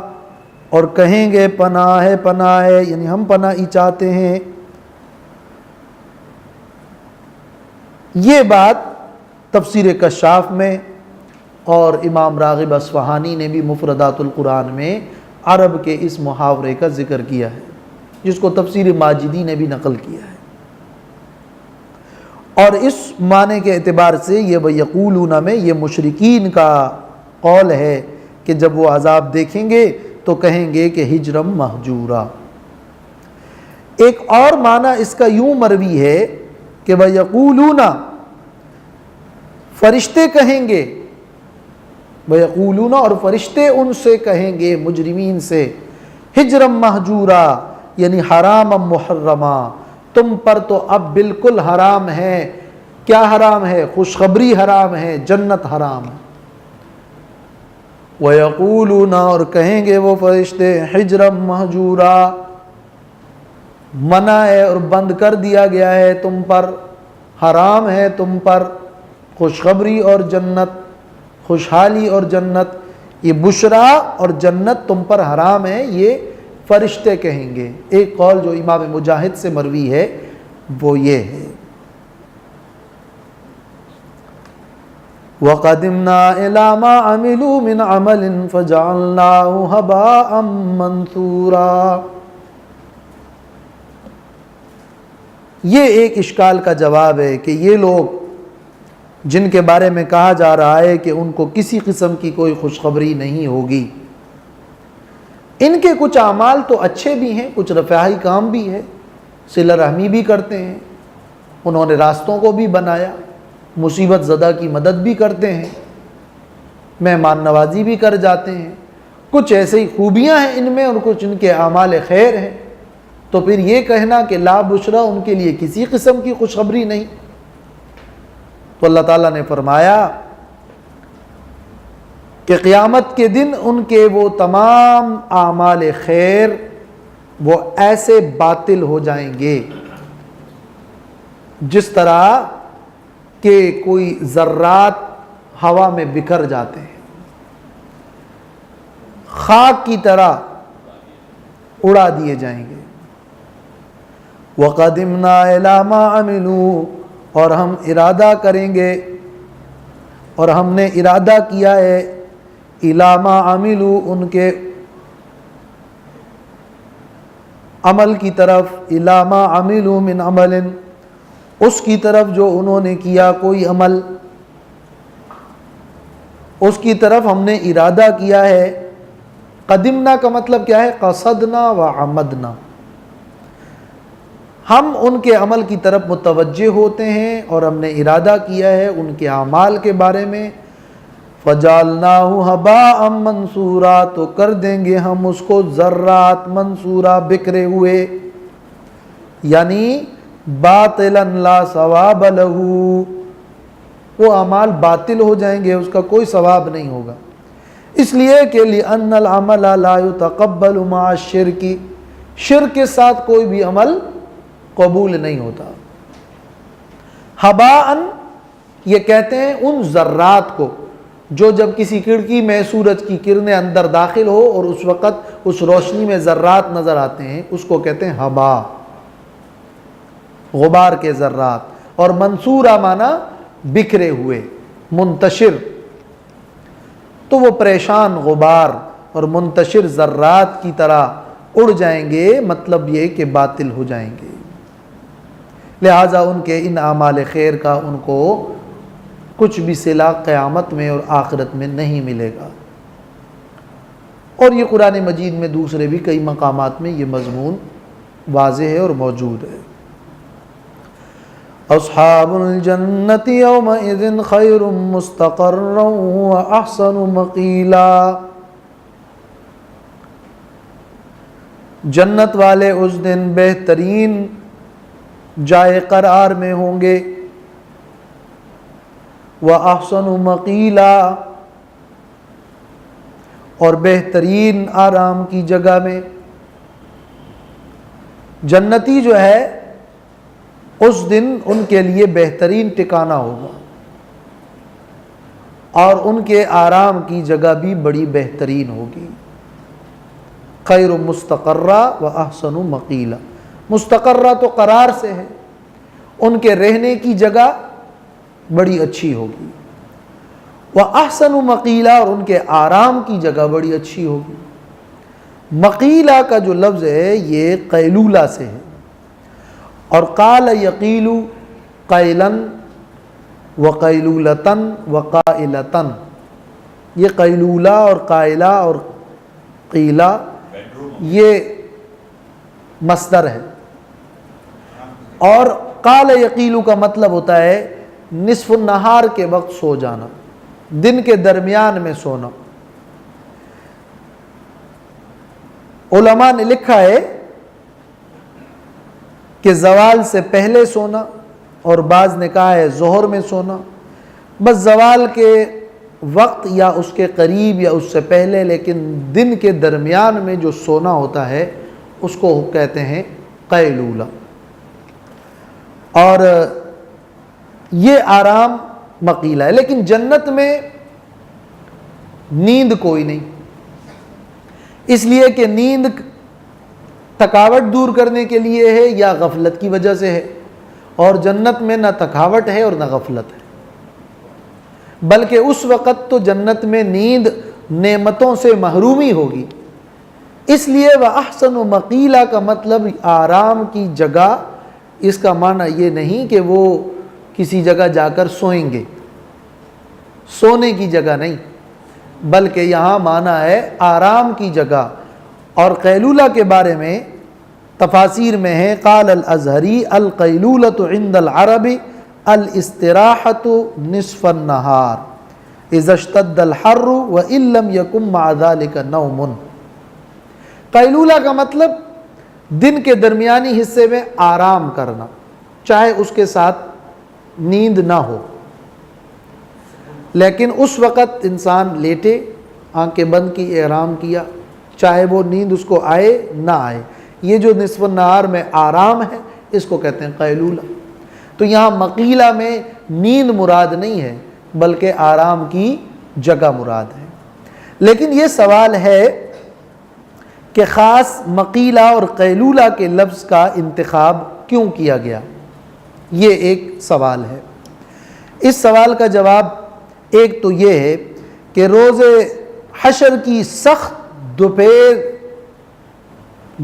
اور کہیں گے پناہ ہے، پناہ ہے، یعنی ہم پناہ ہی چاہتے ہیں. یہ بات تفسیر کشاف میں اور امام راغب اصفہانی نے بھی مفردات القرآن میں عرب کے اس محاورے کا ذکر کیا ہے، جس کو تفسیر ماجدی نے بھی نقل کیا ہے. اور اس معنی کے اعتبار سے یہ وَيَقُولُونَ میں یہ مشرکین کا قول ہے کہ جب وہ عذاب دیکھیں گے تو کہیں گے کہ ہجرم محجورا. ایک اور معنی اس کا یوں مروی ہے کہ وَيَقُولُونَ، فرشتے کہیں گے، وَيَقُولُونَ اور فرشتے ان سے کہیں گے، مجرمین سے، ہجرم محجورا یعنی حرام محرما، تم پر تو اب بالکل حرام ہے. کیا حرام ہے؟ خوشخبری حرام ہے، جنت حرام ہے. وَيَقُولُونَ اور کہیں گے وہ فرشتے، حجرم محجورا، منع ہے اور بند کر دیا گیا ہے تم پر، حرام ہے تم پر خوشخبری اور جنت، خوشحالی اور جنت. یہ بشرا اور جنت تم پر حرام ہے، یہ فرشتے کہیں گے. ایک قول جو امام مجاہد سے مروی ہے وہ یہ ہے. وَقَدِمْنَا إِلَى مَا عَمِلُوا مِنْ عَمَلٍ فَجَعَلْنَاهُ هَبَاءً مَنْثُورًا. یہ ایک اشکال کا جواب ہے کہ یہ لوگ جن کے بارے میں کہا جا رہا ہے کہ ان کو کسی قسم کی کوئی خوشخبری نہیں ہوگی، ان کے کچھ اعمال تو اچھے بھی ہیں، کچھ رفاہی کام بھی ہے، صلہ رحمی بھی کرتے ہیں، انہوں نے راستوں کو بھی بنایا، مصیبت زدہ کی مدد بھی کرتے ہیں، مہمان نوازی بھی کر جاتے ہیں، کچھ ایسے ہی خوبیاں ہیں ان میں اور کچھ ان کے اعمال خیر ہیں. تو پھر یہ کہنا کہ لا بشرا ان کے لیے کسی قسم کی خوشخبری نہیں. تو اللہ تعالیٰ نے فرمایا کہ قیامت کے دن ان کے وہ تمام اعمال خیر وہ ایسے باطل ہو جائیں گے جس طرح کہ کوئی ذرات ہوا میں بکھر جاتے ہیں، خاک کی طرح اڑا دیے جائیں گے. وَقَدِمْنَا إِلَى مَا عَمِلُوا اور ہم ارادہ کریں گے، اور ہم نے ارادہ کیا ہے إِلَى مَا عَمِلُوا ان کے عمل کی طرف، إِلَى مَا عَمِلُوا مِنْ عَمَلٍ اس کی طرف جو انہوں نے کیا کوئی عمل، اس کی طرف ہم نے ارادہ کیا ہے. قدمنا کا مطلب کیا ہے؟ قصدنا و عمدنا. ہم ان کے عمل کی طرف متوجہ ہوتے ہیں اور ہم نے ارادہ کیا ہے ان کے اعمال کے بارے میں. فَجَعَلْنَاهُ هَبَاءً مَنْثُورًا، تو کر دیں گے ہم اس کو ذرات منصورا، بکھرے ہوئے، یعنی باطلاً لا ثواب له، وہ اعمال باطل ہو جائیں گے، اس کا کوئی ثواب نہیں ہوگا. اس لیے کہ لِأَنَّ الْعَمَلَ لَا يُتَقَبَّلُ مَعَ الشِّرْكِ، شرک کے ساتھ کوئی بھی عمل قبول نہیں ہوتا. ہباءً یہ کہتے ہیں ان ذرات کو جو جب کسی کھڑکی میں سورج کی کرنیں اندر داخل ہو اور اس وقت اس روشنی میں ذرات نظر آتے ہیں، اس کو کہتے ہیں ہبا، غبار کے ذرات. اور منصورہ مانا بکھرے ہوئے، منتشر، تو وہ پریشان غبار اور منتشر ذرات کی طرح اڑ جائیں گے، مطلب یہ کہ باطل ہو جائیں گے. لہٰذا ان کے ان اعمال خیر کا ان کو کچھ بھی صلہ قیامت میں اور آخرت میں نہیں ملے گا. اور یہ قرآن مجید میں دوسرے بھی کئی مقامات میں یہ مضمون واضح ہے اور موجود ہے. اصحاب الجنت یومئذ خیر مستقرا واحسن مقیلا، جنت والے اس دن بہترین جائے قرار میں ہوں گے. وَأَحْسَنُ مَقِيلًا، اور بہترین آرام کی جگہ میں. جنتی جو ہے اس دن ان کے لیے بہترین ٹھکانہ ہوگا اور ان کے آرام کی جگہ بھی بڑی بہترین ہوگی. خیر مستقرہ و احسن مقیلا، مستقرہ تو قرار سے ہے، ان کے رہنے کی جگہ بڑی اچھی ہوگی. وَأَحْسَنُ مَقِيلًا، اور ان کے آرام کی جگہ بڑی اچھی ہوگی. مقیلہ کا جو لفظ ہے یہ قیلولہ سے ہے، اور قال یقیل قیلاً وقیلولتاً وقائلتاً، یہ قیلولہ اور قائلہ اور قیلہ یہ مصدر ہے. اور قال یقیل کا مطلب ہوتا ہے نصف النہار کے وقت سو جانا، دن کے درمیان میں سونا. علماء نے لکھا ہے کہ زوال سے پہلے سونا، اور بعض نے کہا ہے ظہر میں سونا. بس زوال کے وقت یا اس کے قریب یا اس سے پہلے، لیکن دن کے درمیان میں جو سونا ہوتا ہے اس کو کہتے ہیں قیلولہ. اور یہ آرام مقیلہ ہے. لیکن جنت میں نیند کوئی نہیں، اس لیے کہ نیند تھکاوٹ دور کرنے کے لیے ہے یا غفلت کی وجہ سے ہے، اور جنت میں نہ تھکاوٹ ہے اور نہ غفلت ہے، بلکہ اس وقت تو جنت میں نیند نعمتوں سے محرومی ہوگی. اس لیے وَأَحْسَنُ مَقِيلًا کا مطلب آرام کی جگہ، اس کا معنی یہ نہیں کہ وہ کسی جگہ جا کر سوئیں گے، سونے کی جگہ نہیں، بلکہ یہاں معنی ہے آرام کی جگہ. اور قیلولہ کے بارے میں تفاسیر میں ہے قال الازہری القیلولۃ عند العرب الاستراحۃ نصف النہار اذا اشتد الحر وان لم یکن مع ذلک نوم. قیلولہ کا مطلب دن کے درمیانی حصے میں آرام کرنا، چاہے اس کے ساتھ نیند نہ ہو، لیکن اس وقت انسان لیٹے، آنکھیں بند کی، آرام کیا، چاہے وہ نیند اس کو آئے نہ آئے. یہ جو نصف النہار میں آرام ہے اس کو کہتے ہیں قیلولہ. تو یہاں مقیلہ میں نیند مراد نہیں ہے بلکہ آرام کی جگہ مراد ہے. لیکن یہ سوال ہے کہ خاص مقیلہ اور قیلولہ کے لفظ کا انتخاب کیوں کیا گیا؟ یہ ایک سوال ہے. اس سوال کا جواب ایک تو یہ ہے کہ روز حشر کی سخت دوپہر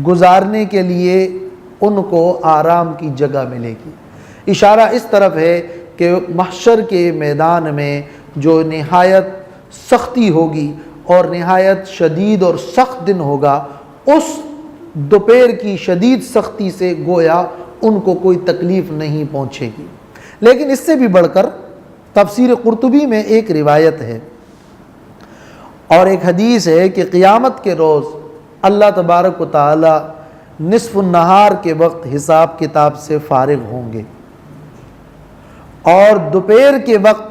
گزارنے کے لیے ان کو آرام کی جگہ ملے گی. اشارہ اس طرف ہے کہ محشر کے میدان میں جو نہایت سختی ہوگی اور نہایت شدید اور سخت دن ہوگا، اس دوپہر کی شدید سختی سے گویا ان کو کوئی تکلیف نہیں پہنچے گی۔ لیکن اس سے بھی بڑھ کر تفسیر قرطبی میں ایک روایت ہے اور ایک حدیث ہے کہ قیامت کے روز اللہ تبارک و تعالی نصف النہار کے وقت حساب کتاب سے فارغ ہوں گے، اور دوپہر کے وقت،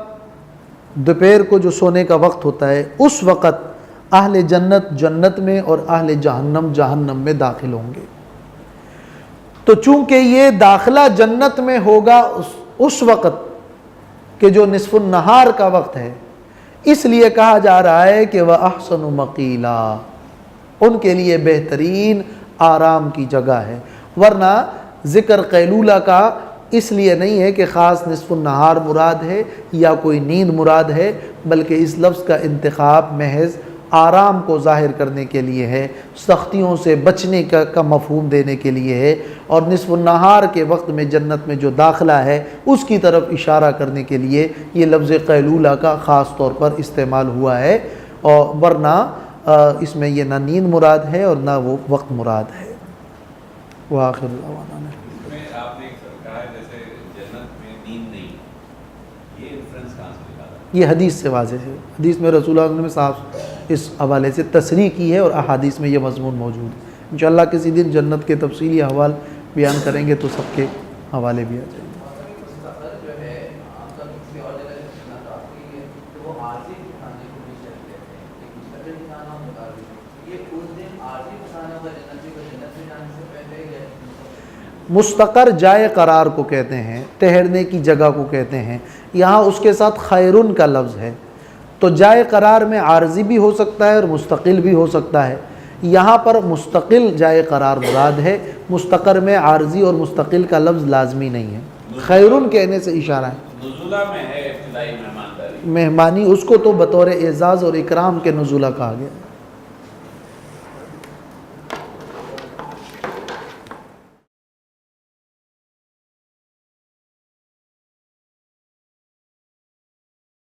دوپہر کو جو سونے کا وقت ہوتا ہے، اس وقت اہل جنت جنت میں اور اہل جہنم جہنم میں داخل ہوں گے۔ تو چونکہ یہ داخلہ جنت میں ہوگا اس وقت کہ جو نصف النہار کا وقت ہے، اس لیے کہا جا رہا ہے کہ وَأَحْسَنُ مَقِيلًا، ان کے لیے بہترین آرام کی جگہ ہے۔ ورنہ ذکر قیلولہ کا اس لیے نہیں ہے کہ خاص نصف النہار مراد ہے یا کوئی نیند مراد ہے، بلکہ اس لفظ کا انتخاب محض آرام کو ظاہر کرنے کے لیے ہے، سختیوں سے بچنے کا مفہوم دینے کے لیے ہے، اور نصف النہار کے وقت میں جنت میں جو داخلہ ہے اس کی طرف اشارہ کرنے کے لیے یہ لفظ قیلولہ کا خاص طور پر استعمال ہوا ہے، اور ورنہ اس میں یہ نہ نیند مراد ہے اور نہ وہ وقت مراد ہے۔ وآخر دعوانا اس میں آپ نے کہا ہے جیسے جنت میں نیند نہیں، یہ انفرنس کہاں سے نکالا؟ یہ حدیث سے واضح ہے، حدیث میں رسول اللہ صلی اللہ علیہ وسلم نے صاحب اس حوالے سے تصریح کی ہے اور احادیث میں یہ مضمون موجود ہے۔ انشاءاللہ کسی دن جنت کے تفصیلی احوال بیان کریں گے تو سب کے حوالے بھی آ جائیں گے۔ مستقر جائے قرار کو کہتے ہیں، ٹھہرنے کی جگہ کو کہتے ہیں، یہاں اس کے ساتھ خیرن کا لفظ ہے، تو جائے قرار میں عارضی بھی ہو سکتا ہے اور مستقل بھی ہو سکتا ہے۔ یہاں پر مستقل جائے قرار مراد ہے، مستقر میں عارضی اور مستقل کا لفظ لازمی نہیں ہے، خیرن کہنے سے اشارہ ہے۔ نزولہ میں ہے ابتدائی مہمانداری، مہمانی، اس کو تو بطور اعزاز اور اکرام کے نزولہ کہا گیا۔